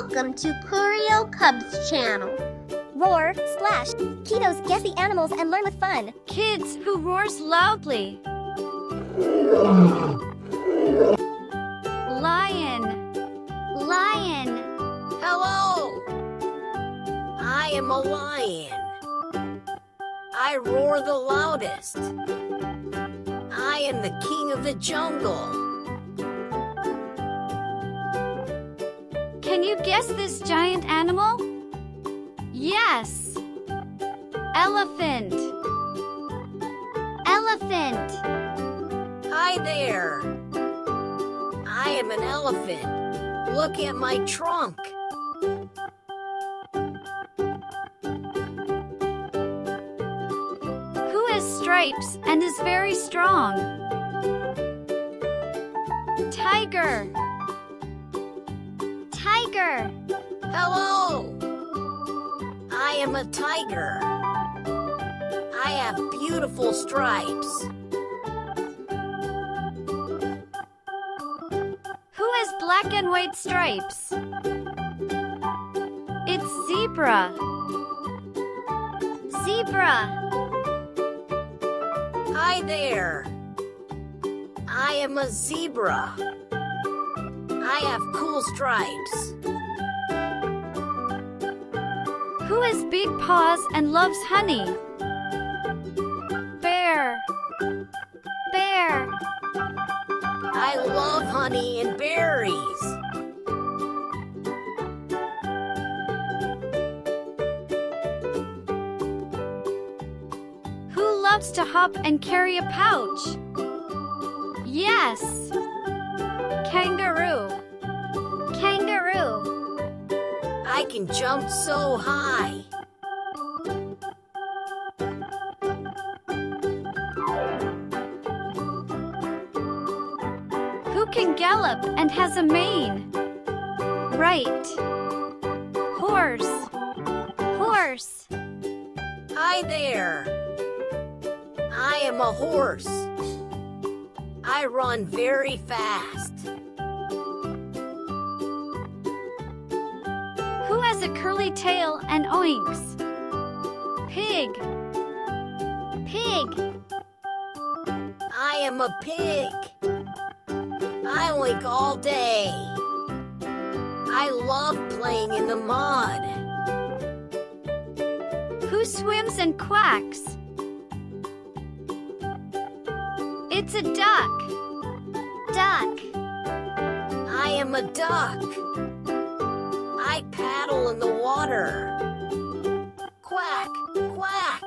Welcome to Curio Cubs channel. Roar, splash, kiddos guess the animals and learn with fun. Kids who roars loudly. Lion. Lion. Hello! I am a lion. I roar the loudest. I am the king of the jungle. Can you guess this giant animal? Yes. Elephant. Elephant. Hi there. I am an elephant. Look at my trunk. Who has stripes and is very strong? Tiger. Tiger. Hello! I am a tiger. I have beautiful stripes. Who has black and white stripes? It's zebra. Zebra. Hi there. I am a zebra. I have cool stripes. Who has big paws and loves honey? Bear. Bear. I love honey and berries. Who loves to hop and carry a pouch? Yes. Kangaroo. Kangaroo. I can jump so high. Who can gallop and has a mane? Right. Horse. Horse. Hi there. I am a horse. I run very fast. Who has a curly tail and oinks? Pig. Pig. I am a pig. I oink all day. I love playing in the mud. Who swims and quacks? It's a duck. Duck. I am a duck. I paddle in the water. Quack, quack.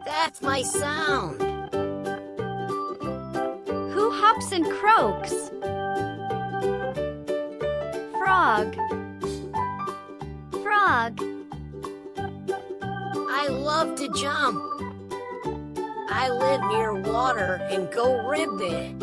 That's my sound. Who hops and croaks? Frog. Frog. I love to jump. I live near water and go ribbit.